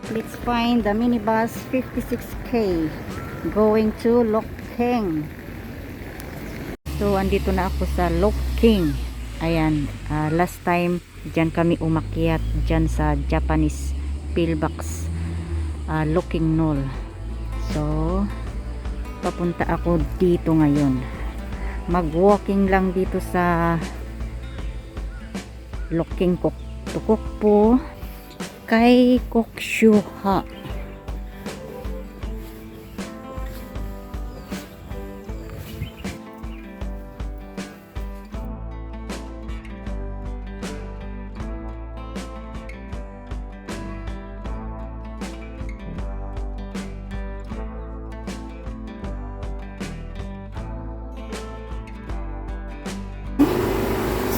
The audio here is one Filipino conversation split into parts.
Let's find the minibus 56K going to Locking. So andito na ako sa Locking. Ayan, last time dyan kami umakyat dyan sa Japanese pillbox, Locking Knoll. So papunta ako dito ngayon. Mag-walking lang dito sa Locking Tukokpo kay Kokushuha.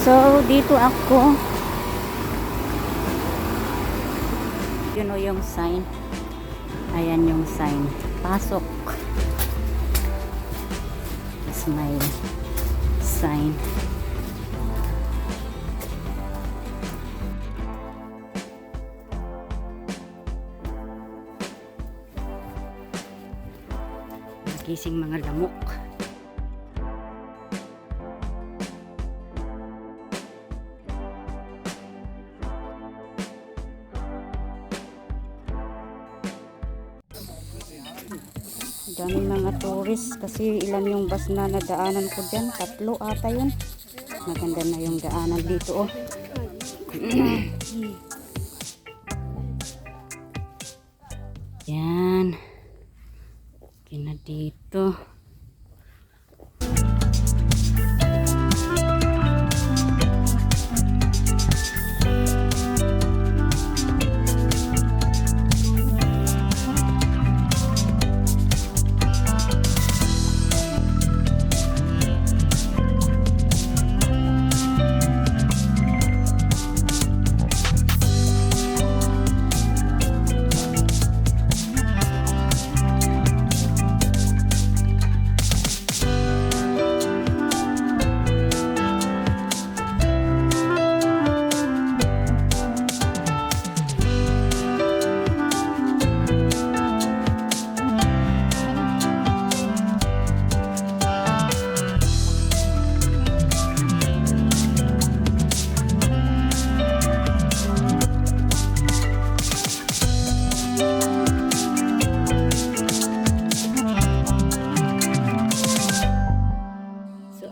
So dito ako, yun o yung sign. Ayan yung sign, pasok. That's my sign. Nagising mga lamok. Daming mga tourist kasi ilan yung bus na nadaanan ko dyan, 3 ata yun. Maganda na yung daanan dito oh. Yan, okay na dito.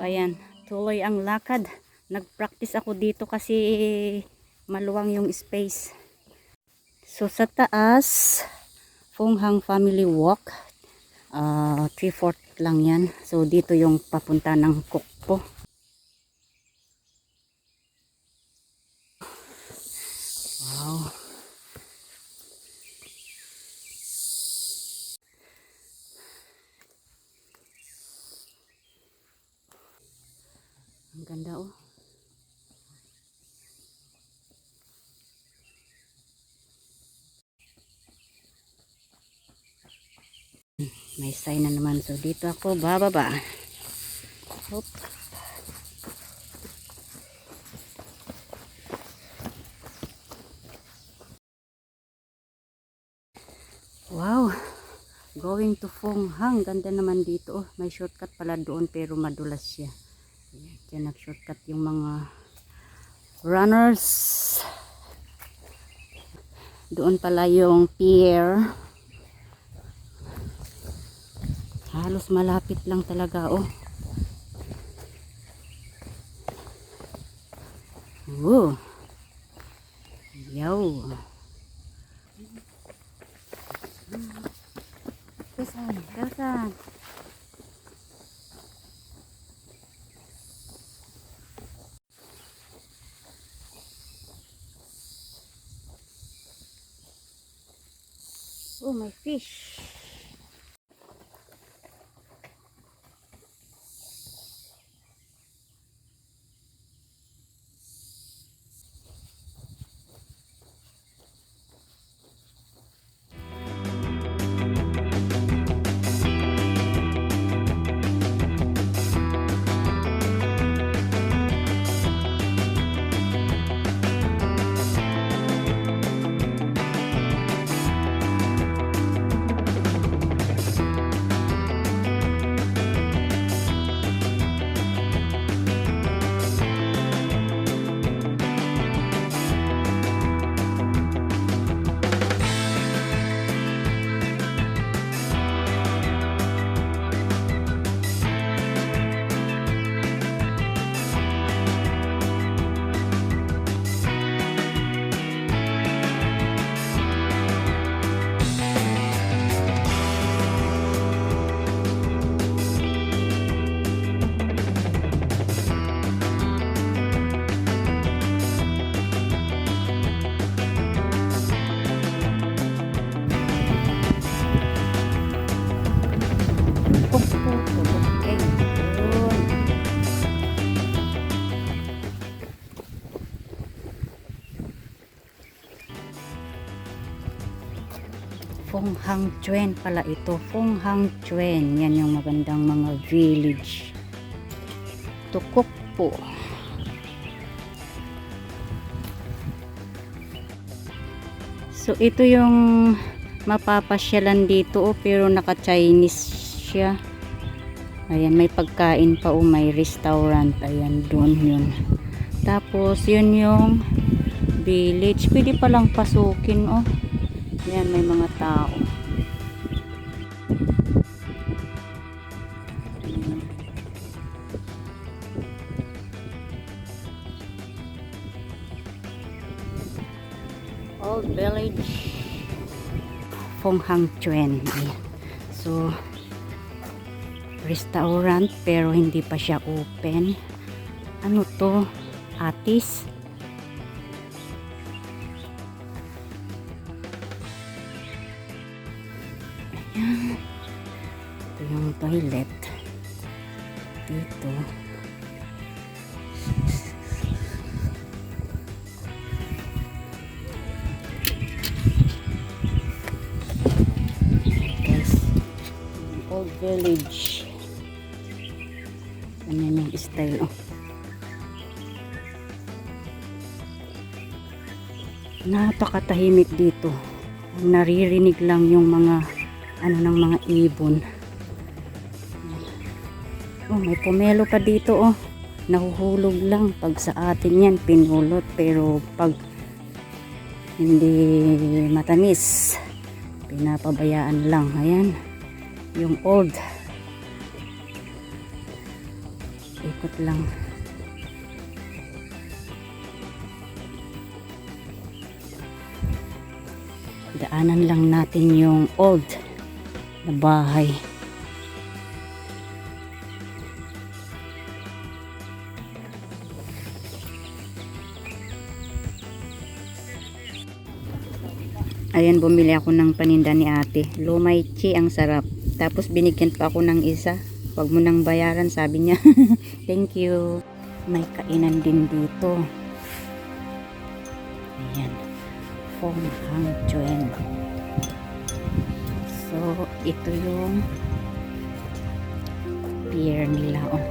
Ayan, tuloy ang lakad. Nag-practice ako dito kasi maluwang yung space. So sa taas, Fonghang Family Walk, 3/4 lang yan. So dito yung papunta ng Kukpo. Wow. Ang ganda oh. May sign na naman. So dito ako bababa. Hop. Wow. Going to Fonghang. Ganda naman dito oh. May shortcut pala doon pero madulas siya. Diyan nag-shortcut yung mga runners. Doon pala yung pier. Halos malapit lang talaga oh. Woo. Yaw. Kasan, kasan. Oh, my fish. Phong Hang Chuen pala ito. Phong Hang Chuen. Yan yung magandang mga village. Tukok po. So ito yung mapapasyalan dito pero naka-Chinese siya. Ayan, may pagkain pa may restaurant. Ayan, doon yun. Tapos yun yung village. Pwede palang pasukin Ayan, may mga tao. Old village. Phong Hang Chuen. Ayan. So restaurant pero hindi pa siya open. Ano to? Atis? Ayan. Ito yung toilet. Dito. Guys, old village. Ganyan yung style Napakatahimik dito. Naririnig lang yung mga ng mga ibon. May pomelo pa dito nahuhulog lang. Pag sa atin yan pinulot, pero pag hindi matamis pinapabayaan lang. Ayan yung old. Ikot lang. Daanan lang natin yung old na bahay. Ayan, bumili ako ng paninda ni ate. Lumay chi, ang sarap. Tapos binigyan pa ako ng isa. Wag mo nang bayaran, sabi niya. Thank you. May kainan din dito. Ayan. Phong Hang Chuen. So, ito yung pier nila. Ayan.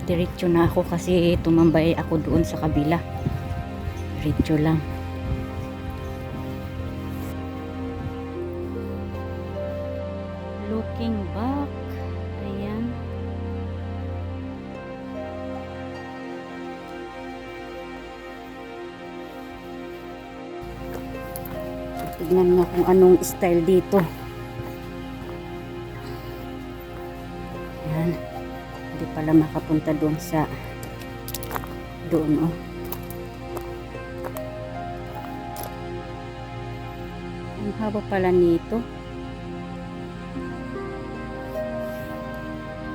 Diretso na ako kasi tumambay ako doon sa kabila. Diretso lang. Looking back. Ayan. Tignan mo kung anong style dito. Ayan. Hindi pala makapunta doon sa doon Ang haba pala nito.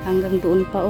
Hanggang doon pa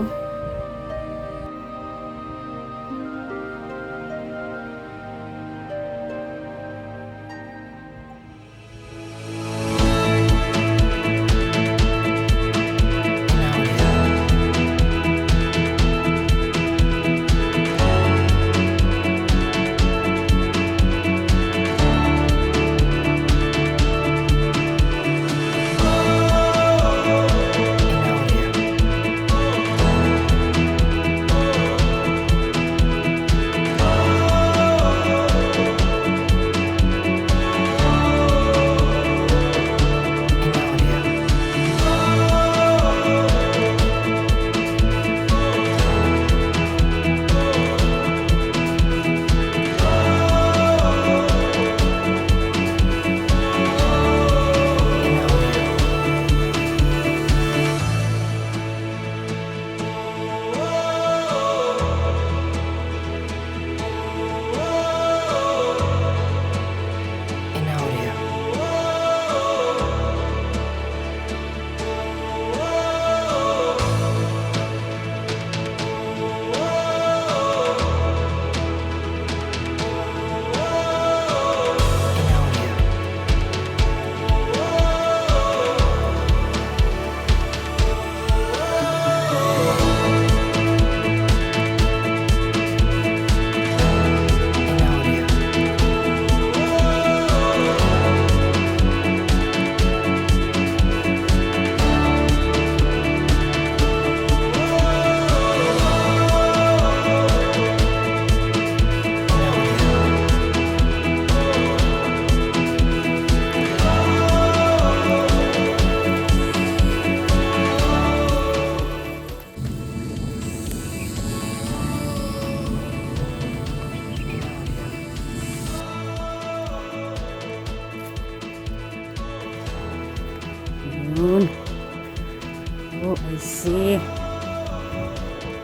Easy.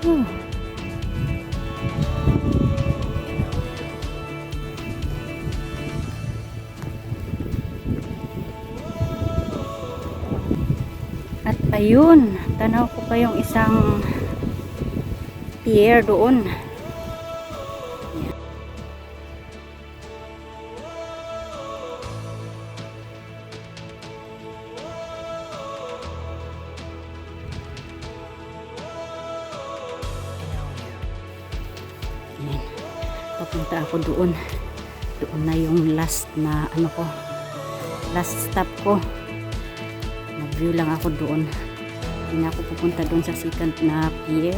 Whew. At ayun, tanaw ko pa yung isang pier doon. Ayan. Papunta ako doon. Doon na yung last na ano ko. Last stop ko. Nag-view lang ako doon. Hindi na ako pupunta doon sa second na pier.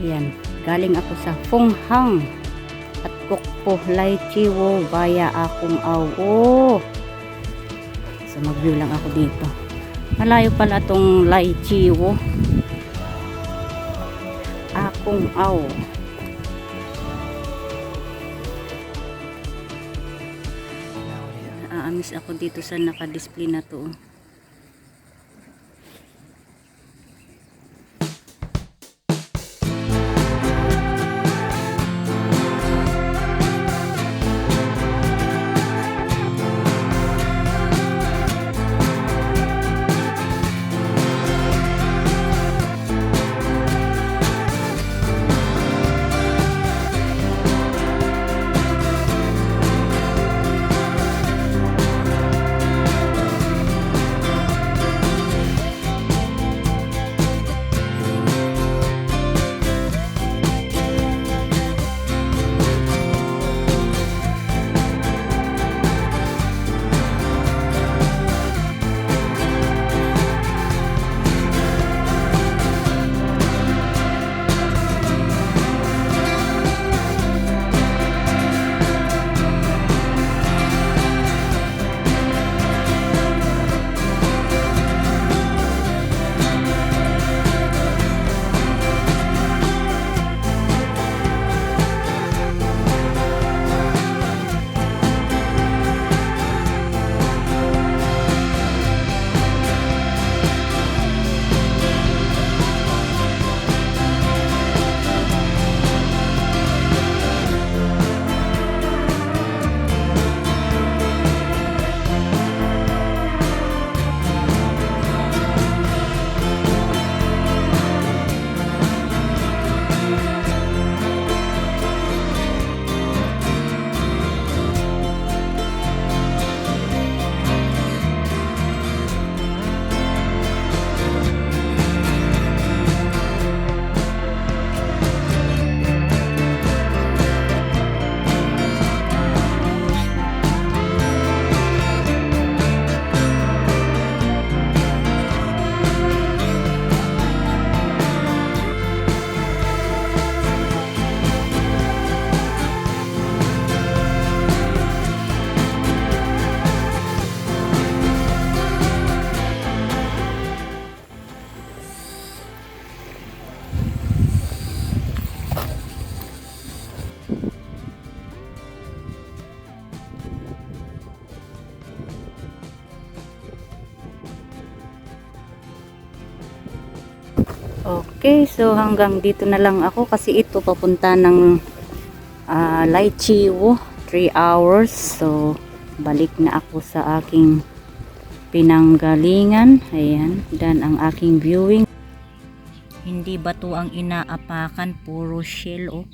Ayan. Galing ako sa Phong Hang at Kok Po Lai Chi Wo via Akong Aw. So mag-view lang ako dito. Malayo pala tong Lai Chi Wo. Akong Aw. Aamis ako dito sa naka-display na to. Okay, so hanggang dito na lang ako kasi ito papunta ng Lai Chi Wo, 3 hours. So balik na ako sa aking pinanggalingan. Ayan, dan ang aking viewing. Hindi bato ang inaapakan, puro shell oh.